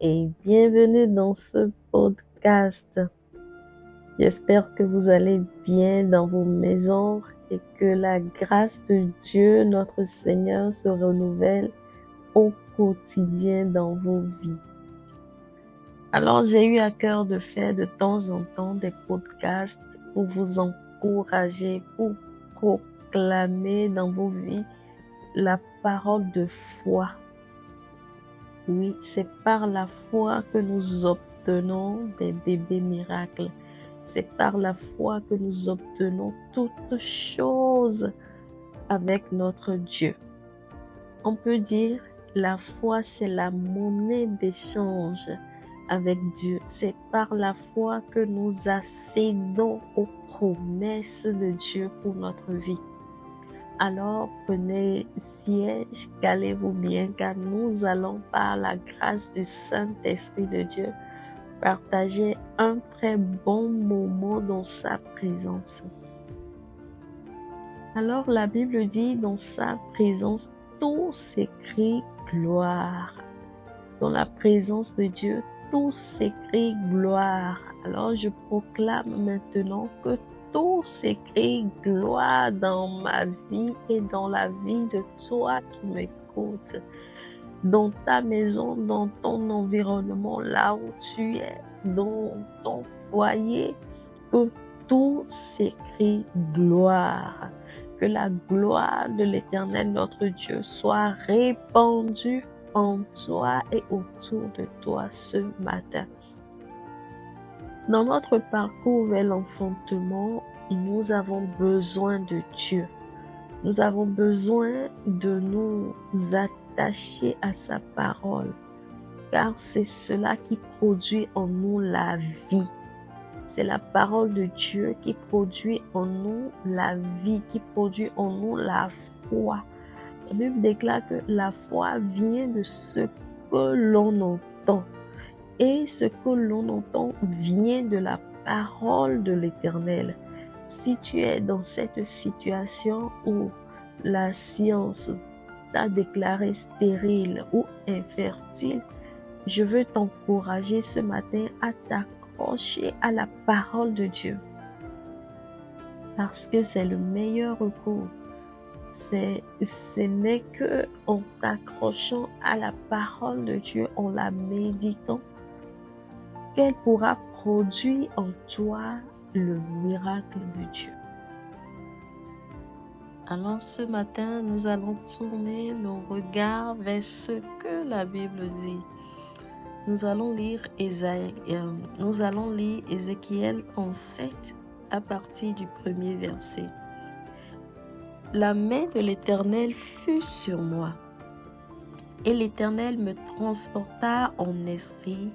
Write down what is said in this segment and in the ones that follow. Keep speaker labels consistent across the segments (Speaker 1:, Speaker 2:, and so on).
Speaker 1: et bienvenue dans ce podcast. J'espère que vous allez bien dans vos maisons et que la grâce de Dieu, notre Seigneur, se renouvelle au quotidien dans vos vies. Alors, j'ai eu à cœur de faire de temps en temps des podcasts pour vous encourager, pour proclamer dans vos vies la parole de foi. Oui, c'est par la foi que nous obtenons des bébés miracles. C'est par la foi que nous obtenons toutes choses avec notre Dieu. On peut dire la foi, c'est la monnaie d'échange avec Dieu. C'est par la foi que nous accédons aux promesses de Dieu pour notre vie. Alors prenez siège, calez-vous bien, car nous allons par la grâce du Saint-Esprit de Dieu partager un très bon moment dans sa présence. Alors la Bible dit, dans sa présence, tout s'écrit gloire. Dans la présence de Dieu, tout s'écrit gloire. Alors je proclame maintenant que tout s'écrit gloire dans ma vie et dans la vie de toi qui m'écoutes. Dans ta maison, dans ton environnement, là où tu es, dans ton foyer, que tout s'écrit gloire. Que la gloire de l'Éternel, notre Dieu, soit répandue en toi et autour de toi ce matin. Dans notre parcours vers l'enfantement, nous avons besoin de Dieu. Nous avons besoin de nous attacher à sa parole, car c'est cela qui produit en nous la vie. C'est la parole de Dieu qui produit en nous la vie, qui produit en nous la foi. La Bible déclare que la foi vient de ce que l'on entend. Et ce que l'on entend vient de la parole de l'Éternel. Si tu es dans cette situation où la science t'a déclaré stérile ou infertile, je veux t'encourager ce matin à t'accrocher à la parole de Dieu. Parce que c'est le meilleur recours. Ce n'est que en t'accrochant à la parole de Dieu, en la méditant, qu'elle pourra produire en toi le miracle de Dieu. Alors ce matin, nous allons tourner nos regards vers ce que la Bible dit. Nous allons lire Ézéchiel 37 à partir du premier verset. La main de l'Éternel fut sur moi, et l'Éternel me transporta en esprit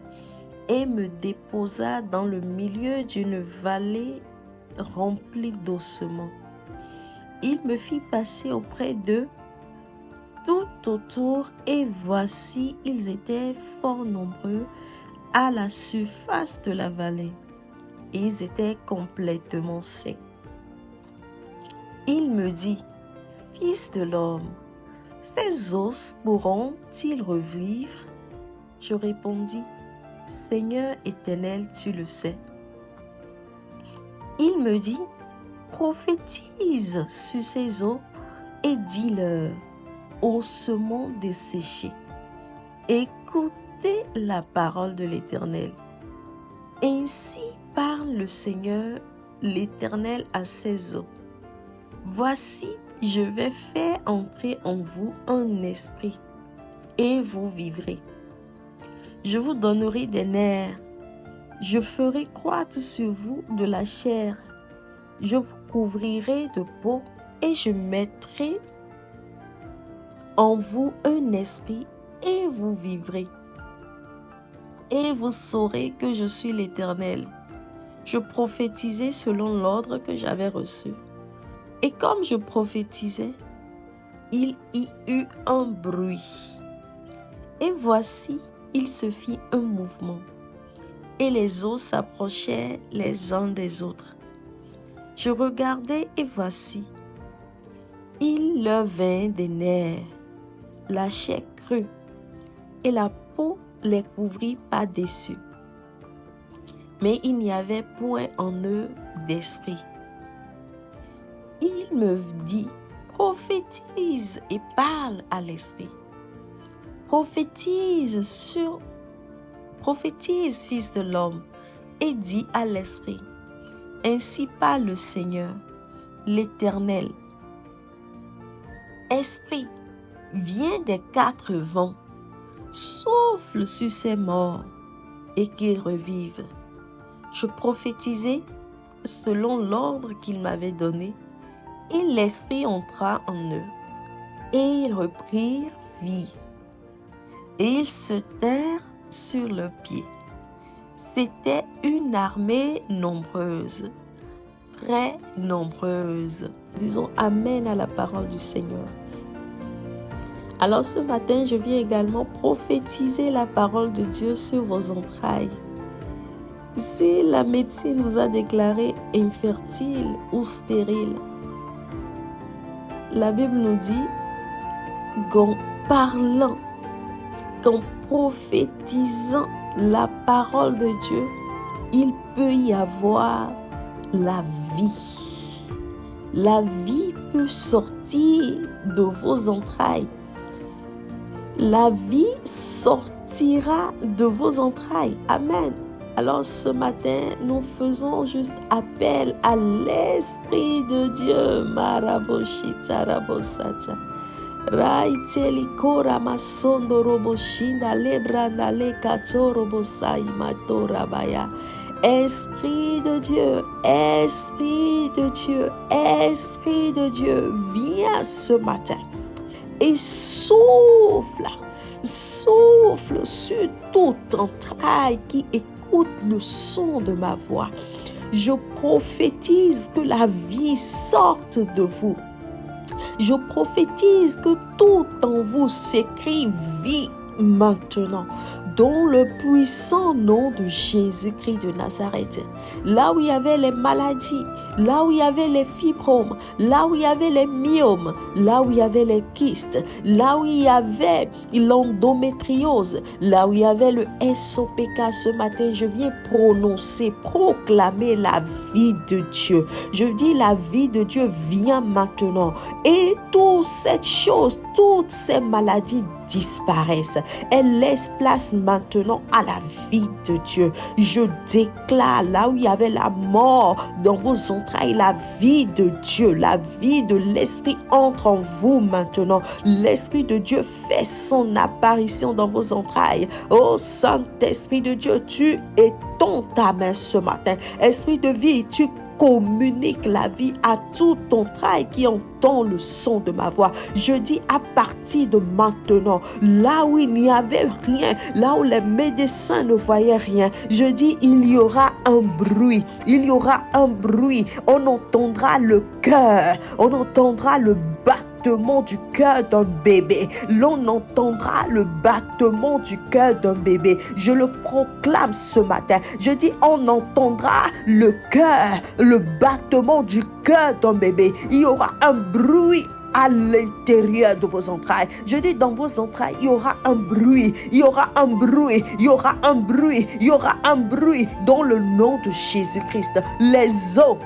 Speaker 1: et me déposa dans le milieu d'une vallée remplie d'ossements. Il me fit passer auprès d'eux tout autour, et voici, ils étaient fort nombreux à la surface de la vallée. Ils étaient complètement secs. Il me dit, Fils de l'homme, ces os pourront-ils revivre? Je répondis, Seigneur éternel, tu le sais. Il me dit, prophétise sur ces eaux et dis-leur, ossements desséchés, écoutez la parole de l'Éternel. Ainsi parle le Seigneur, l'Éternel à ces eaux. Voici, je vais faire entrer en vous un esprit, et vous vivrez. Je vous donnerai des nerfs, je ferai croître sur vous de la chair, je vous couvrirai de peau, et je mettrai en vous un esprit, et vous vivrez. Et vous saurez que je suis l'Éternel. Je prophétisais selon l'ordre que j'avais reçu. Et comme je prophétisais, il y eut un bruit. Et voici, il se fit un mouvement. Et les eaux s'approchaient les uns des autres. Je regardais et voici, il leur vint des nerfs, la chair crue, et la peau les couvrit par-dessus. Mais il n'y avait point en eux d'esprit. Il me dit, prophétise et parle à l'esprit. Prophétise, fils de l'homme, et dis à l'esprit, ainsi parle le Seigneur, l'Éternel. Esprit, viens des quatre vents, souffle sur ces morts et qu'ils revivent. Je prophétisai selon l'ordre qu'il m'avait donné, et l'Esprit entra en eux, et ils reprirent vie. Et ils se tinrent sur leurs pieds. C'était une armée nombreuse, très nombreuse. Disons Amen à la parole du Seigneur. Alors ce matin, je viens également prophétiser la parole de Dieu sur vos entrailles. Si la médecine vous a déclaré infertile ou stérile, la Bible nous dit qu'en parlant, qu'en prophétisant la parole de Dieu, il peut y avoir la vie. La vie peut sortir de vos entrailles. La vie sortira de vos entrailles. Amen. Alors ce matin, nous faisons juste appel à l'Esprit de Dieu. Maraboshita rabosata. Raiteli kora masondo roboshinda lebranda le katoro bosai matora baya. Esprit de Dieu, Esprit de Dieu, Esprit de Dieu, viens ce matin et souffle sur toute entraille qui écoute le son de ma voix. Je prophétise que la vie sorte de vous. Je prophétise que tout en vous s'écrit vie maintenant, dans le puissant nom de Jésus-Christ de Nazareth. Là où il y avait les maladies, là où il y avait les fibromes, là où il y avait les myomes, là où il y avait les kystes, là où il y avait l'endométriose, là où il y avait le SOPK, ce matin, je viens proclamer la vie de Dieu. Je dis la vie de Dieu vient maintenant. Et toutes ces maladies disparaissent. Elle laisse place maintenant à la vie de Dieu. Je déclare là où il y avait la mort dans vos entrailles, la vie de Dieu, la vie de l'Esprit entre en vous maintenant. L'Esprit de Dieu fait son apparition dans vos entrailles. Oh Saint-Esprit de Dieu, tu étends ta main ce matin. Esprit de vie, tu communique la vie à tout ton entraille qui entend le son de ma voix. Je dis à partir de maintenant, là où il n'y avait rien, là où les médecins ne voyaient rien, je dis il y aura un bruit, il y aura un bruit. On entendra le cœur, on entendra le battement du cœur d'un bébé. L'on entendra le battement du cœur d'un bébé. Je le proclame ce matin. Je dis on entendra le cœur, le battement du cœur d'un bébé. Il y aura un bruit à l'intérieur de vos entrailles. Je dis dans vos entrailles, il y aura un bruit, il y aura un bruit, il y aura un bruit, il y aura un bruit dans le nom de Jésus-Christ. Les os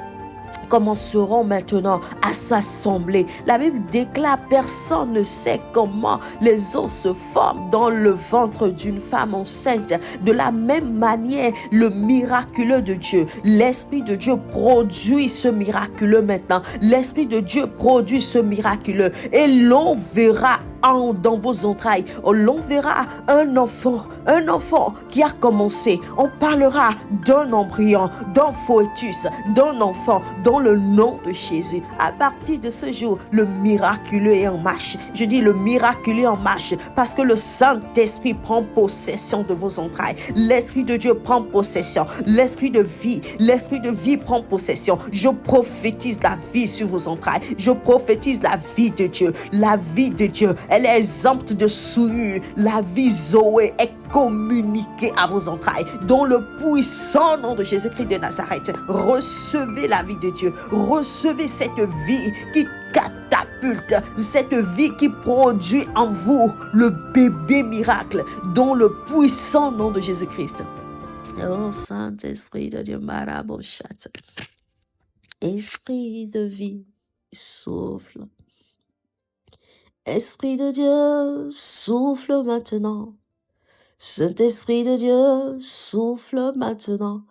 Speaker 1: commenceront maintenant à s'assembler. La Bible déclare, personne ne sait comment les os se forment dans le ventre d'une femme enceinte. De la même manière, le miraculeux de Dieu, l'Esprit de Dieu produit ce miraculeux maintenant. L'Esprit de Dieu produit ce miraculeux et l'on verra dans vos entrailles. L'on verra un enfant qui a commencé. On parlera d'un embryon, d'un fœtus, d'un enfant dans le nom de Jésus. À partir de ce jour, le miraculeux est en marche. Je dis le miraculeux est en marche parce que le Saint-Esprit prend possession de vos entrailles. L'Esprit de Dieu prend possession. L'Esprit de vie prend possession. Je prophétise la vie sur vos entrailles. Je prophétise la vie de Dieu. La vie de Dieu, elle est exempte de souillure. La vie Zoé est communiquée à vos entrailles. Dans le puissant nom de Jésus-Christ de Nazareth, recevez la vie de Dieu. Recevez cette vie qui catapulte
Speaker 2: catapulte cette vie qui produit en vous le bébé miracle dans le puissant nom de Jésus-Christ. Oh Saint-Esprit de Dieu, Marabochat. Esprit de vie, souffle. Esprit de Dieu, souffle maintenant. Saint-Esprit de Dieu, souffle maintenant.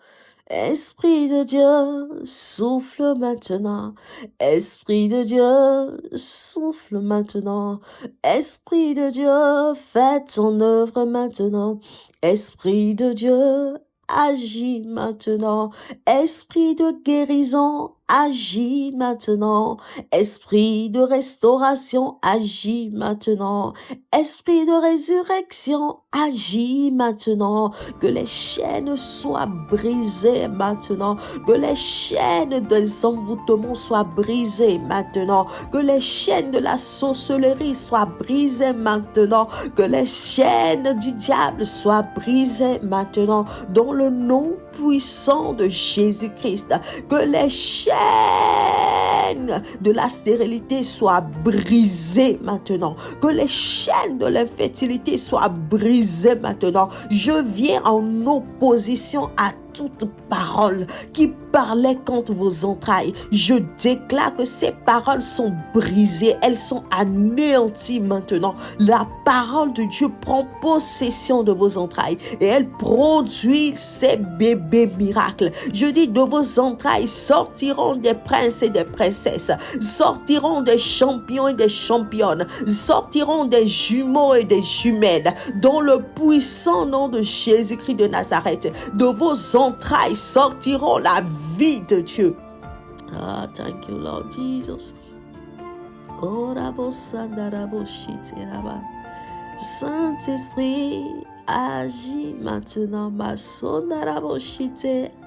Speaker 2: Esprit de Dieu, souffle maintenant. Esprit de Dieu, souffle maintenant. Esprit de Dieu, fais ton œuvre maintenant. Esprit de Dieu, agis maintenant. Esprit de guérison, agis maintenant. Esprit de restauration, agis maintenant. Esprit de résurrection, agis maintenant. Que les chaînes soient brisées maintenant. Que les chaînes des envoûtements soient brisées maintenant. Que les chaînes de la sorcellerie soient brisées maintenant. Que les chaînes du diable soient brisées maintenant. Dans le nom puissant de Jésus-Christ. Que les chaînes de la stérilité soient brisées maintenant. Que les chaînes de l'infertilité soient brisées maintenant. Je viens en opposition à toute parole qui parlait contre vos entrailles. Je déclare que ces paroles sont brisées, elles sont anéanties maintenant. La parole de Dieu prend possession de vos entrailles et elle produit ces bébés miracles. Je dis, de vos entrailles sortiront des princes et des princesses, sortiront des champions et des championnes, sortiront des jumeaux et des jumelles, dans le puissant nom de Jésus-Christ de Nazareth. De vos entrailles sortiront la vie de Dieu. Ah, thank you, Lord Jesus. Saint-Esprit, agis maintenant.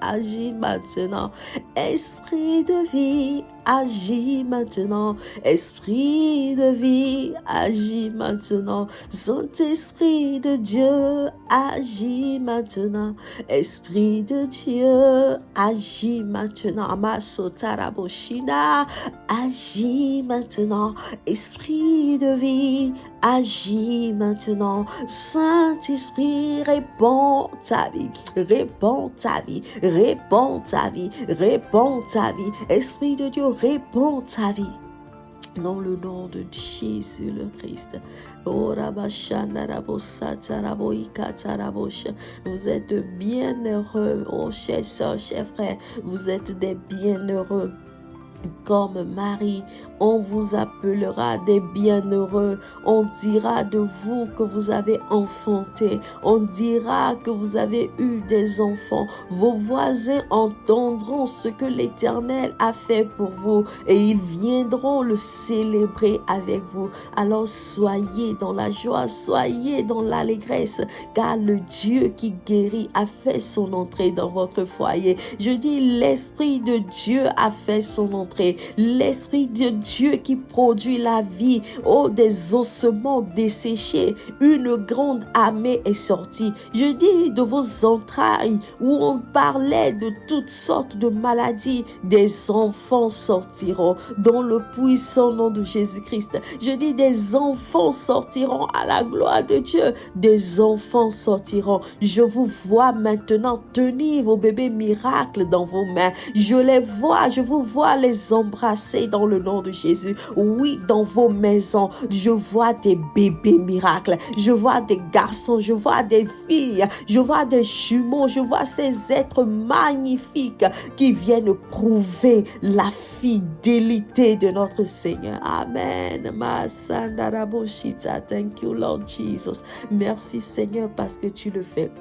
Speaker 2: Agis maintenant. Esprit de vie, agis maintenant. Esprit de vie, agis maintenant. Saint-Esprit de Dieu, agis maintenant. Esprit de Dieu, agis maintenant. Amasotaraboshina, agis maintenant. Esprit de vie, agis maintenant. Saint-Esprit, réponds ta vie, réponds ta vie, réponds ta vie, réponds ta vie. Esprit de Dieu, réponds ta vie. Dans le nom de Jésus le Christ. Vous êtes bienheureux, oh chers soeurs, chers frères. Vous êtes des bienheureux. Comme Marie, on vous appellera des bienheureux. On dira de vous que vous avez enfanté. On dira que vous avez eu des enfants. Vos voisins entendront ce que l'Éternel a fait pour vous et ils viendront le célébrer avec vous. Alors soyez dans la joie, soyez dans l'allégresse, car le Dieu qui guérit a fait son entrée dans votre foyer. Je dis, l'Esprit de Dieu a fait son entrée. L'Esprit de Dieu qui produit la vie, oh, des ossements desséchés, une grande armée est sortie. Je dis, de vos entrailles où on parlait de toutes sortes de maladies, des enfants sortiront dans le puissant nom de Jésus-Christ. Je dis, des enfants sortiront à la gloire de Dieu. Des enfants sortiront. Je vous vois maintenant tenir vos bébés miracles dans vos mains. Je les vois, je vous vois les embrasser dans le nom de Jésus. Oui, dans vos maisons, je vois des bébés miracles. Je vois des garçons, je vois des filles, je vois des jumeaux, je vois ces êtres magnifiques qui viennent prouver la fidélité de notre Seigneur. Amen. Thank you, Lord Jesus. Merci Seigneur parce que tu le fais.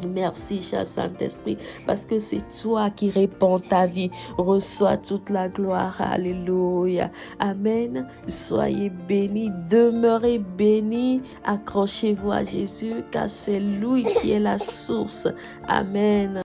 Speaker 2: Merci, cher Saint-Esprit, parce que c'est toi qui répands ta vie. Reçois toute la gloire. Alléluia. Amen. Soyez bénis, demeurez bénis. Accrochez-vous à Jésus, car c'est lui qui est la source. Amen.